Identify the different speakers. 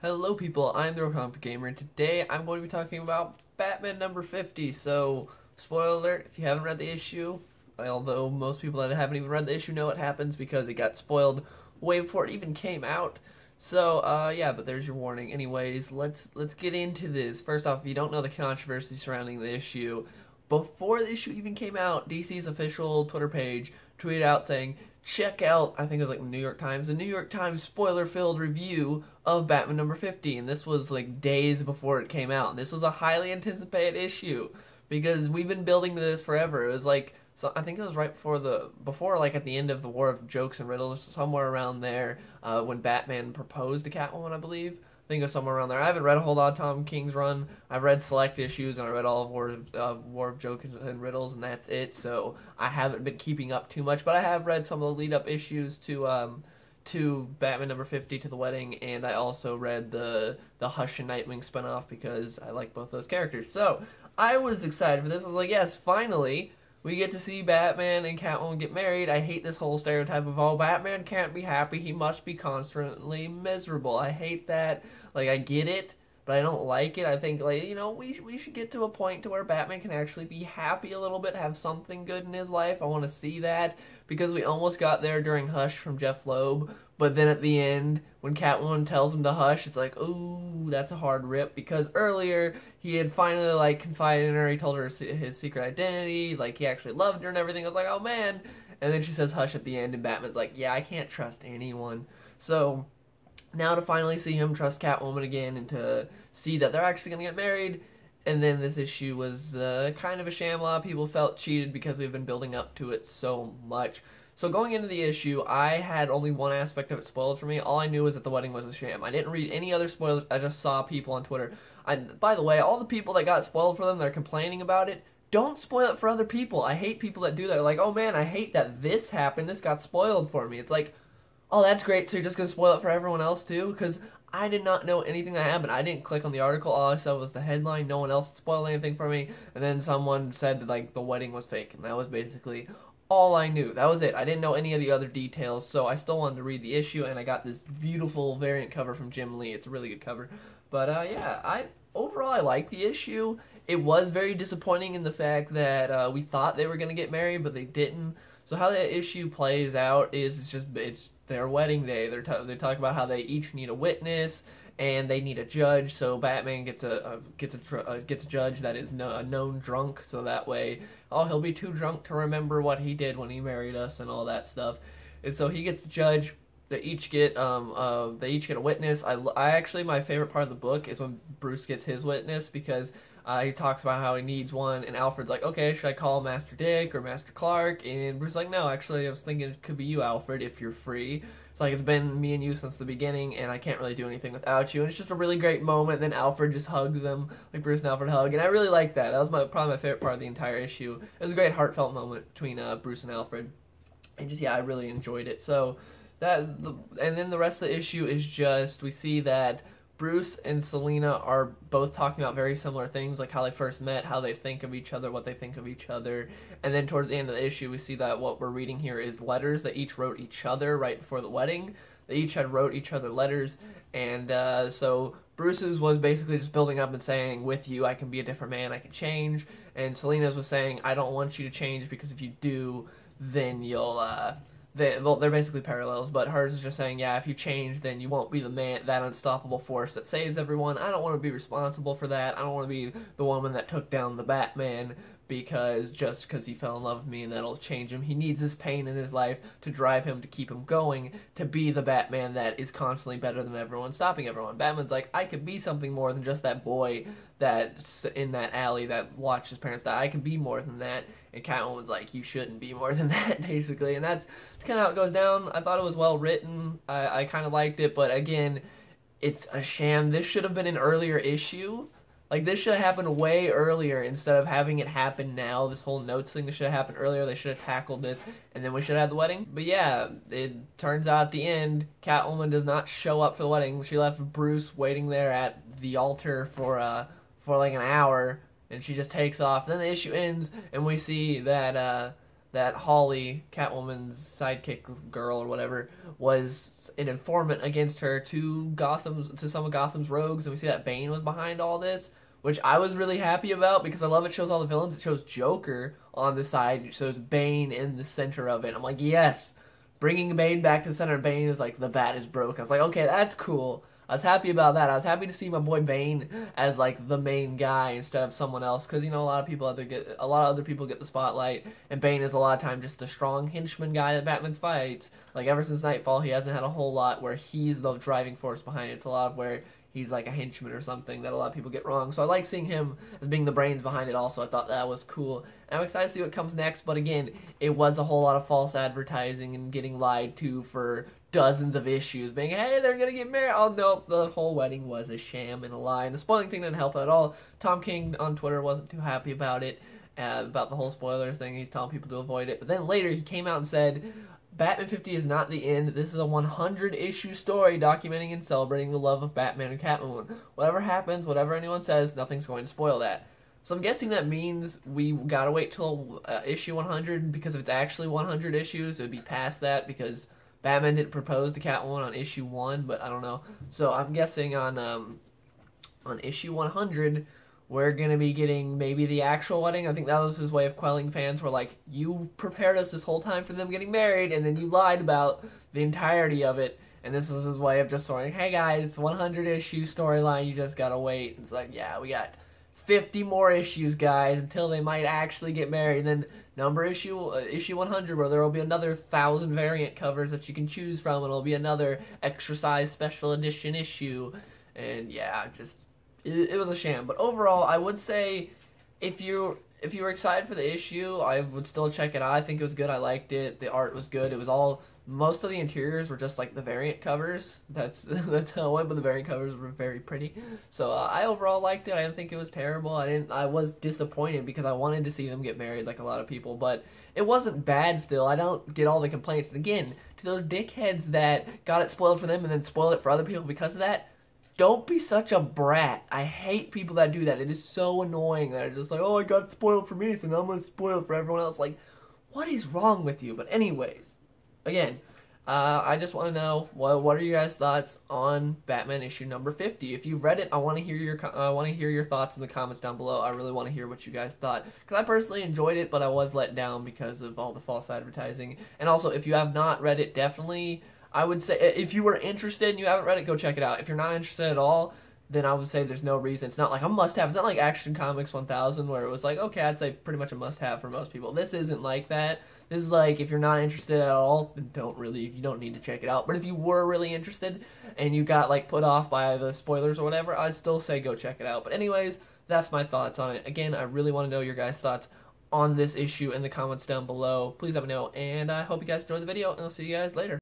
Speaker 1: Hello people, I'm the Comic Gamer, and today I'm going to be talking about Batman number 50. So, spoiler alert, if you haven't read the issue, although most people that haven't even read the issue know what happens because it got spoiled way before it even came out. So, yeah, but there's your warning. Anyways, let's get into this. First off, if you don't know the controversy surrounding the issue, before the issue even came out, DC's official Twitter page tweeted out saying, check out, I think it was like the New York Times, the New York Times spoiler-filled review of Batman number 50, and this was like days before it came out. And this was a highly anticipated issue because we've been building to this forever. It was like, so I think it was right before like at the end of the War of Jokes and Riddles, somewhere around there, when Batman proposed to Catwoman, I believe. I think it was somewhere around there. I haven't read a whole lot of Tom King's run. I've read select issues, and I read all of War of Jokes and Riddles, and that's it. So I haven't been keeping up too much, but I have read some of the lead-up issues to Batman number 50, to the wedding, and I also read the Hush and Nightwing spinoff because I like both those characters. So I was excited for this. I was like, yes, finally we get to see Batman and Catwoman get married. I hate this whole stereotype of, oh, Batman can't be happy, he must be constantly miserable. I hate that. Like, I get it, but I don't like it. I think, like, you know, we should get to a point to where Batman can actually be happy a little bit, have something good in his life. I want to see that, because we almost got there during Hush from Jeff Loeb, but then at the end, when Catwoman tells him to hush, it's like, ooh, that's a hard rip, because earlier, he had finally, like, confided in her, he told her his secret identity, like, he actually loved her and everything. I was like, oh, man. And then she says hush at the end, and Batman's like, yeah, I can't trust anyone. So now to finally see him trust Catwoman again and to see that they're actually going to get married. And then this issue was kind of a sham. A lot of people felt cheated because we've been building up to it so much. So going into the issue, I had only one aspect of it spoiled for me. All I knew was that the wedding was a sham. I didn't read any other spoilers. I just saw people on Twitter. By the way, all the people that got spoiled for them, they're complaining about it. Don't spoil it for other people. I hate people that do that. They're like, oh man, I hate that this happened. This got spoiled for me. It's like, oh, that's great, so you're just going to spoil it for everyone else too? Because I did not know anything that happened. I didn't click on the article. All I saw was the headline. No one else spoiled anything for me. And then someone said that, like, the wedding was fake. And that was basically all I knew. That was it. I didn't know any of the other details, so I still wanted to read the issue, and I got this beautiful variant cover from Jim Lee. It's a really good cover. But, yeah, overall, I like the issue. It was very disappointing in the fact that we thought they were going to get married, but they didn't. So how the issue plays out is it's their wedding day. They talk about how they each need a witness and they need a judge. So Batman gets a judge that is a known drunk. So that way, oh, he'll be too drunk to remember what he did when he married us and all that stuff. And so he gets a judge. They each get a witness. I actually, my favorite part of the book is when Bruce gets his witness, because he talks about how he needs one, and Alfred's like, okay, should I call Master Dick or Master Clark? And Bruce's like, no, actually, I was thinking it could be you, Alfred, if you're free. It's like, it's been me and you since the beginning, and I can't really do anything without you. And it's just a really great moment. Then Alfred just hugs him, like Bruce and Alfred hug, and I really like that. That was probably my favorite part of the entire issue. It was a great heartfelt moment between Bruce and Alfred, and just, yeah, I really enjoyed it. So and then the rest of the issue is just, we see that Bruce and Selina are both talking about very similar things, like how they first met, how they think of each other, what they think of each other. And then towards the end of the issue, we see that what we're reading here is letters that each wrote each other right before the wedding. They each had wrote each other letters, and so Bruce's was basically just building up and saying, with you, I can be a different man, I can change. And Selina's was saying, I don't want you to change, because if you do, then you'll, they're basically parallels, but hers is just saying, yeah, if you change, then you won't be that unstoppable force that saves everyone. I don't want to be responsible for that. I don't want to be the woman that took down the Batman just because he fell in love with me and that'll change him. He needs this pain in his life to drive him, to keep him going, to be the Batman that is constantly better than everyone, stopping everyone. Batman's like, I could be something more than just that boy that's in that alley that watched his parents die. I can be more than that. And Catwoman's like, you shouldn't be more than that, basically. And that's kind of how it goes down. I thought it was well written. I kind of liked it, but again, it's a sham. This should have been an earlier issue. Like, this should have happened way earlier instead of having it happen now. This whole notes thing, this should have happened earlier. They should have tackled this, and then we should have the wedding. But yeah, it turns out at the end, Catwoman does not show up for the wedding. She left Bruce waiting there at the altar for like an hour, and she just takes off. Then the issue ends, and we see that that Holly, Catwoman's sidekick girl or whatever, was an informant against her to some of Gotham's rogues, and we see that Bane was behind all this, which I was really happy about because I love it shows all the villains. It shows Joker on the side, it shows Bane in the center of it. I'm like, yes, bringing Bane back to the center of Bane is like the bat is broke. I was like, okay, that's cool. I was happy about that. I was happy to see my boy Bane as like the main guy instead of someone else, because you know a lot of other people get the spotlight, and Bane is a lot of time just the strong henchman guy that Batman's fights. Like ever since Nightfall, he hasn't had a whole lot where he's the driving force behind it. It's a lot of where he's like a henchman or something that a lot of people get wrong. So I like seeing him as being the brains behind it also. I thought that was cool. And I'm excited to see what comes next, but again, it was a whole lot of false advertising and getting lied to for dozens of issues, being, hey, they're gonna get married. Oh, no, the whole wedding was a sham and a lie, and the spoiling thing didn't help at all. Tom King on Twitter wasn't too happy about it, about the whole spoilers thing. He's telling people to avoid it. But then later, he came out and said, Batman 50 is not the end. This is a 100-issue story documenting and celebrating the love of Batman and Catwoman. Whatever happens, whatever anyone says, nothing's going to spoil that. So I'm guessing that means we gotta wait till issue 100, because if it's actually 100 issues, it would be past that, because Batman didn't propose to Catwoman on issue 1, but I don't know. So I'm guessing on issue 100, we're going to be getting maybe the actual wedding. I think that was his way of quelling fans who were like, you prepared us this whole time for them getting married, and then you lied about the entirety of it. And this was his way of just saying, hey guys, 100-issue storyline, you just got to wait. It's like, yeah, we got 50 more issues, guys, until they might actually get married. And then issue 100, where there will be another 1,000 variant covers that you can choose from, and it'll be another extra size special edition issue. And yeah, just it was a sham. But overall, I would say if you were excited for the issue, I would still check it out. I think it was good. I liked it. The art was good. It was all, most of the interiors were just like the variant covers. That's how it went, but the variant covers were very pretty. So I overall liked it. I didn't think it was terrible. I was disappointed because I wanted to see them get married like a lot of people, but it wasn't bad still. I don't get all the complaints. And again, to those dickheads that got it spoiled for them and then spoiled it for other people because of that, don't be such a brat. I hate people that do that. It is so annoying that they're just like, oh, I got spoiled for me, so now I'm going to spoil it for everyone else. Like, what is wrong with you? But anyways, again, I just want to know, what are you guys' thoughts on Batman issue number 50? If you've read it, I want to hear your thoughts in the comments down below. I really want to hear what you guys thought, because I personally enjoyed it, but I was let down because of all the false advertising. And also, if you have not read it, definitely, I would say, if you were interested and you haven't read it, go check it out. If you're not interested at all, then I would say there's no reason. It's not like a must-have. It's not like Action Comics 1000, where it was like, okay, I'd say pretty much a must-have for most people. This isn't like that. This is like, if you're not interested at all, then you don't need to check it out. But if you were really interested and you got like put off by the spoilers or whatever, I'd still say go check it out. But anyways, that's my thoughts on it. Again, I really want to know your guys' thoughts on this issue in the comments down below. Please let me know, and I hope you guys enjoyed the video, and I'll see you guys later.